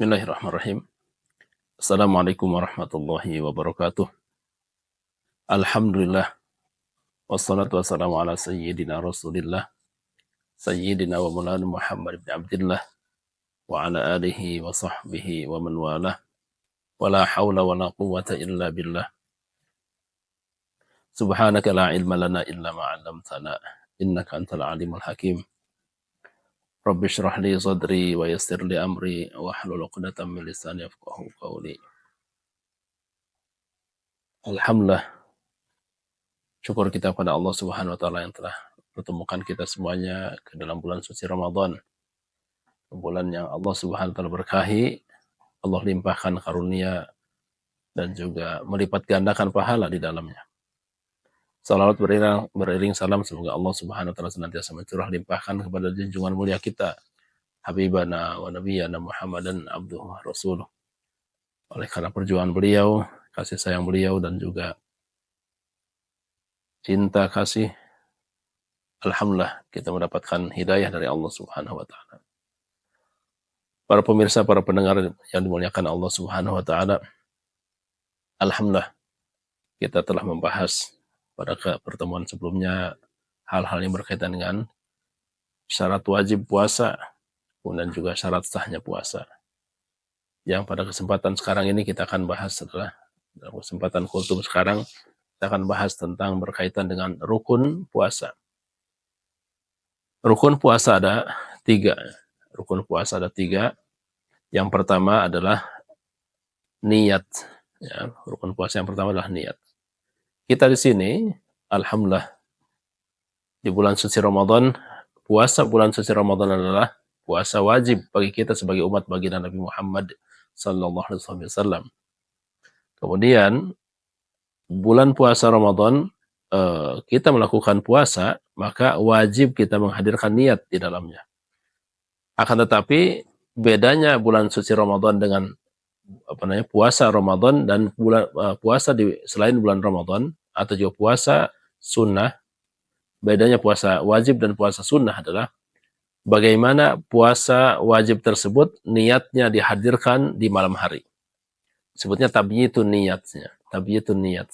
Bismillahirrahmanirrahim. Assalamualaikum warahmatullahi wabarakatuh. Alhamdulillah. Wassalatu wassalamu ala sayyidina rasulillah. Sayyidina wa maulana Muhammad ibn Abdillah. Wa ala alihi wa sahbihi wa man walah. Wa la hawla wa la quwwata illa billah. Subhanaka la ilma lana illa ma'allamtana. Innaka antal alimul hakim. Rabbi syrah li sadri wa yassir li amri wa hlul 'uqdatam min lisani yafqahu qawli. Alhamdulillah, syukur kita pada Allah Subhanahu wa taala yang telah pertemukan kita semuanya ke dalam bulan suci Ramadan. Bulan yang Allah Subhanahu wa taala berkahi, Allah limpahkan karunia dan juga melipat gandakan pahala di dalamnya. Salawat beriring salam semoga Allah Subhanahu wa taala senantiasa mencurah limpahkan kepada junjungan mulia kita, Habibana wa Nabiyana Muhammadan abduhu wa rasuluh. Oleh karena perjuangan beliau, kasih sayang beliau dan juga cinta kasih, alhamdulillah kita mendapatkan hidayah dari Allah Subhanahu wa taala. Para pemirsa, para pendengar yang dimuliakan Allah Subhanahu wa taala, alhamdulillah kita telah membahas pada pertemuan sebelumnya hal-hal yang berkaitan dengan syarat wajib puasa, kemudian juga syarat sahnya puasa. Yang pada kesempatan sekarang ini kita akan bahas adalah, dalam kesempatan kultum sekarang, kita akan bahas tentang berkaitan dengan rukun puasa. Rukun puasa ada 3. Rukun puasa ada 3. Yang pertama adalah niat. Ya, rukun puasa yang pertama adalah niat. Kita di sini, alhamdulillah, di bulan suci Ramadan, puasa bulan suci Ramadan adalah puasa wajib bagi kita sebagai umat baginda Nabi Muhammad sallallahu alaihi wasallam. Kemudian bulan puasa Ramadan kita melakukan puasa, maka wajib kita menghadirkan niat di dalamnya. Akan tetapi bedanya bulan suci Ramadan dengan puasa Ramadan dan puasa selain bulan Ramadan atau juga puasa sunnah, bedanya puasa wajib dan puasa sunnah adalah bagaimana puasa wajib tersebut niatnya dihadirkan di malam hari. Sebutnya tabyitun niyatnya, tabyitun niyat.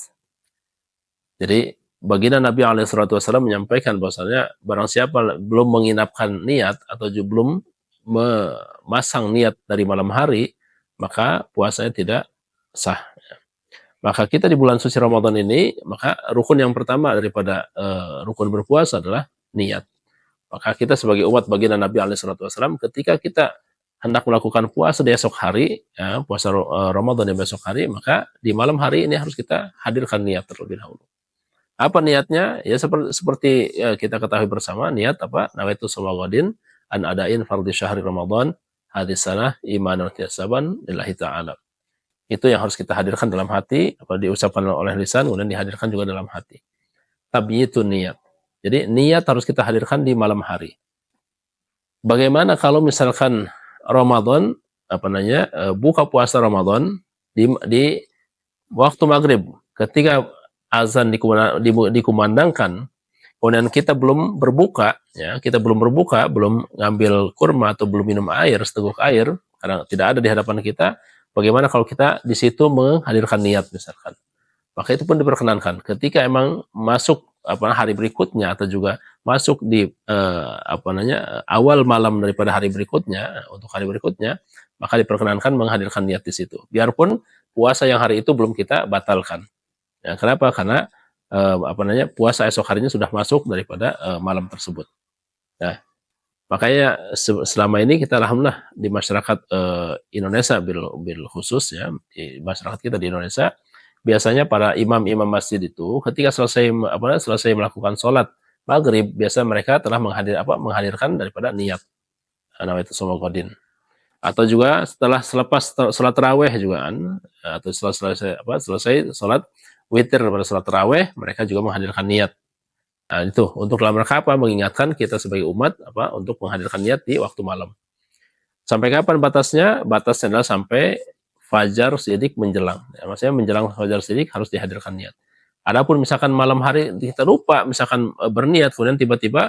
Jadi baginda Nabi SAW menyampaikan bahwasanya barang siapa belum menginapkan niat atau juga belum memasang niat dari malam hari, maka puasanya tidak sah. Maka kita di bulan suci Ramadan ini, maka rukun yang pertama daripada rukun berpuasa adalah niat. Maka kita sebagai umat baginda Nabi SAW, ketika kita hendak melakukan puasa di esok hari, ya, puasa Ramadan di besok hari, maka di malam hari ini harus kita hadirkan niat terlebih dahulu. Apa niatnya? Ya seperti ya, kita ketahui bersama, niat apa? Nawaitu shauma ghadin an adain fardhi syahri Ramadan hadis sanah imanan ihtisaban lillahi ta'ala. Itu yang harus kita hadirkan dalam hati, apa diucapkan oleh lisan, kemudian dihadirkan juga dalam hati. Tabyitun niat. Jadi niat harus kita hadirkan di malam hari. Bagaimana kalau misalkan Ramadan, buka puasa Ramadan di waktu maghrib, ketika azan dikumandangkan, kemudian kita belum berbuka, ya, belum ngambil kurma atau belum minum air, seteguk air, karena tidak ada di hadapan kita. Bagaimana kalau kita di situ menghadirkan niat misalkan? Maka itu pun diperkenankan. Ketika emang masuk hari berikutnya atau juga masuk di awal malam daripada hari berikutnya, untuk hari berikutnya, maka diperkenankan menghadirkan niat di situ. Biarpun puasa yang hari itu belum kita batalkan. Ya, kenapa? Karena puasa esok harinya sudah masuk daripada malam tersebut. Nah, makanya selama ini kita alhamdulillah di masyarakat Indonesia bil khusus, ya, di masyarakat kita di Indonesia, biasanya para imam-imam masjid itu ketika selesai melakukan sholat maghrib, biasa mereka telah menghadirkan daripada niat nawaitu shauma ghadin. Atau juga selepas sholat tarawih juga kan, atau selesai sholat witir pada sholat tarawih, mereka juga menghadirkan niat. Nah, itu untuk dalam rangka apa? Mengingatkan kita sebagai umat untuk menghadirkan niat di waktu malam. Sampai kapan batasnya? Batasnya adalah sampai fajar sidik menjelang. Ya, maksudnya menjelang fajar sidik harus dihadirkan niat. Adapun misalkan malam hari kita lupa misalkan berniat, kemudian tiba-tiba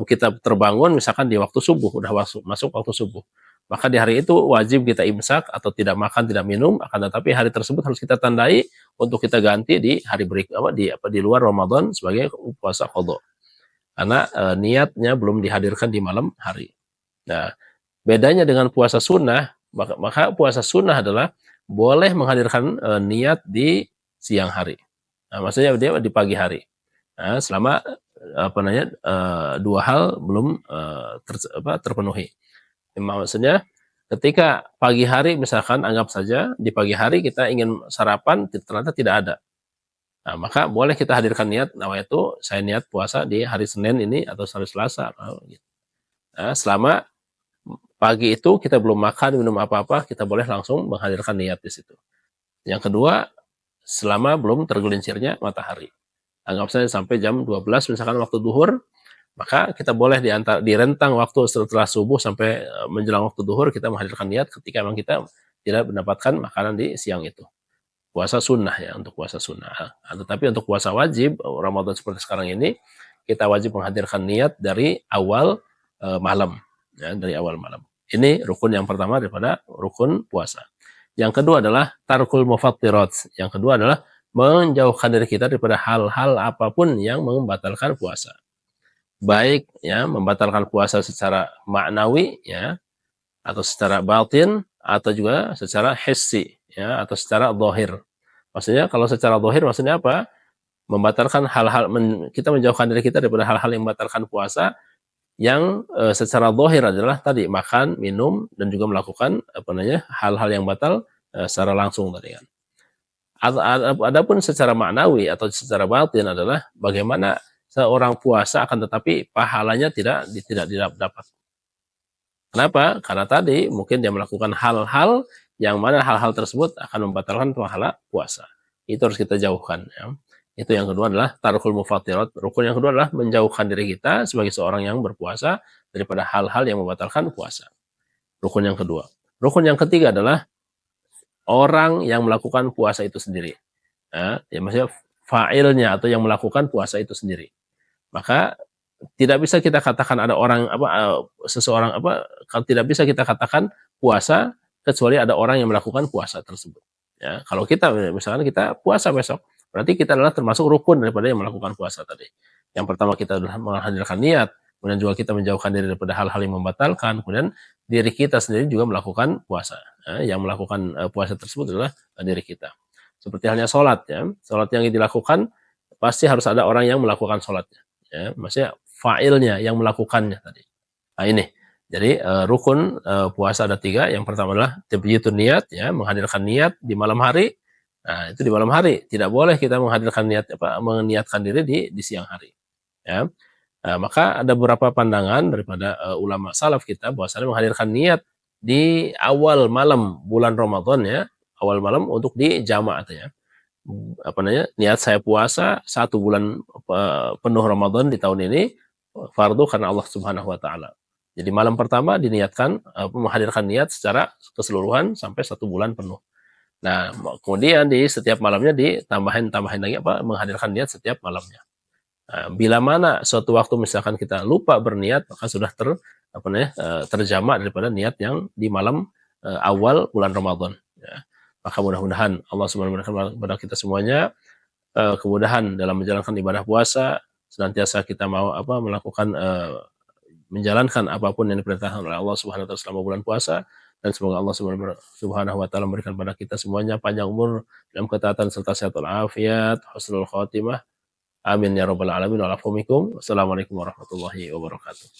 kita terbangun misalkan di waktu subuh, udah masuk waktu subuh. maka di hari itu wajib kita imsak atau tidak makan, tidak minum, akan tetapi hari tersebut harus kita tandai untuk kita ganti di hari di luar Ramadan sebagai puasa qadha. Karena niatnya belum dihadirkan di malam hari. Nah, bedanya dengan puasa sunnah, maka puasa sunnah adalah boleh menghadirkan niat di siang hari. Nah, maksudnya dia di pagi hari. Nah, selama dua hal belum terpenuhi. Maksudnya ketika pagi hari misalkan anggap saja di pagi hari kita ingin sarapan ternyata tidak ada. Nah, maka boleh kita hadirkan niat, itu saya niat puasa di hari Senin ini atau hari Selasa. Gitu. Nah, selama pagi itu kita belum makan, minum apa-apa, kita boleh langsung menghadirkan niat di situ. Yang kedua, selama belum tergelincirnya matahari. Anggap saja sampai jam 12 misalkan waktu duhur, maka kita boleh di rentang waktu setelah subuh sampai menjelang waktu duhur kita menghadirkan niat ketika memang kita tidak mendapatkan makanan di siang itu. Puasa sunnah ya, untuk puasa sunnah. Tetapi untuk puasa wajib, Ramadan seperti sekarang ini, kita wajib menghadirkan niat dari awal malam. Ya, dari awal malam. Ini rukun yang pertama daripada rukun puasa. Yang kedua adalah tarkul mufattirat. Yang kedua adalah menjauhkan diri kita daripada hal-hal apapun yang membatalkan puasa. Baik ya, membatalkan puasa secara maknawi ya, atau secara batin, atau juga secara hissi ya, atau secara zahir. Maksudnya kalau secara zahir maksudnya apa? Membatalkan hal-hal kita menjauhkan diri kita daripada hal-hal yang membatalkan puasa yang secara zahir adalah tadi makan, minum dan juga melakukan hal-hal yang batal secara langsung tadi kan. Adapun secara maknawi atau secara batin adalah bagaimana seorang puasa akan tetapi pahalanya tidak didapat. Kenapa? Karena tadi mungkin dia melakukan hal-hal yang mana hal-hal tersebut akan membatalkan pahala puasa. Itu harus kita jauhkan. Ya. Itu yang kedua adalah tarkul mufattirat. Rukun yang kedua adalah menjauhkan diri kita sebagai seorang yang berpuasa daripada hal-hal yang membatalkan puasa. Rukun yang kedua. Rukun yang ketiga adalah orang yang melakukan puasa itu sendiri. Ya, maksudnya fa'ilnya atau yang melakukan puasa itu sendiri. Maka tidak bisa kita katakan ada orang seseorang tidak bisa kita katakan puasa kecuali ada orang yang melakukan puasa tersebut. Ya, kalau kita misalkan kita puasa besok, berarti kita adalah termasuk rukun daripada yang melakukan puasa tadi. Yang pertama kita adalah menghadirkan niat, kemudian juga kita menjauhkan diri daripada hal-hal yang membatalkan, kemudian diri kita sendiri juga melakukan puasa. Ya, yang melakukan puasa tersebut adalah diri kita. Seperti halnya sholat ya, sholat yang dilakukan pasti harus ada orang yang melakukan sholatnya. Ya, maksudnya fa'ilnya yang melakukannya tadi. Nah ini, jadi rukun puasa ada 3. Yang pertama adalah tabyitun niat, ya, menghadirkan niat di malam hari. Nah itu di malam hari, tidak boleh kita menghadirkan niat meniatkan diri di siang hari. Ya, maka ada beberapa pandangan daripada ulama salaf kita bahwasanya menghadirkan niat di awal malam bulan Ramadan ya, awal malam untuk di jamaah ya. Niat saya puasa 1 bulan penuh Ramadan di tahun ini fardu karena Allah Subhanahu wa taala. Jadi malam pertama diniatkan menghadirkan niat secara keseluruhan sampai 1 bulan penuh. Nah, kemudian di setiap malamnya tambahin lagi menghadirkan niat setiap malamnya. Nah, bila mana suatu waktu misalkan kita lupa berniat maka sudah terjamak daripada niat yang di malam awal bulan Ramadan ya. Maka mudah-mudahan Allah Subhanahu wa taala kepada kita semuanya kemudahan dalam menjalankan ibadah puasa, senantiasa kita mau melakukan menjalankan apapun yang diperintahkan oleh Allah Subhanahu wa taala selama bulan puasa, dan semoga Allah Subhanahu wa taala memberikan kepada kita semuanya panjang umur dalam ketaatan serta sehat walafiat, husnul khotimah. Amin ya rabbal alamin. Wassalamualaikum warahmatullahi wabarakatuh.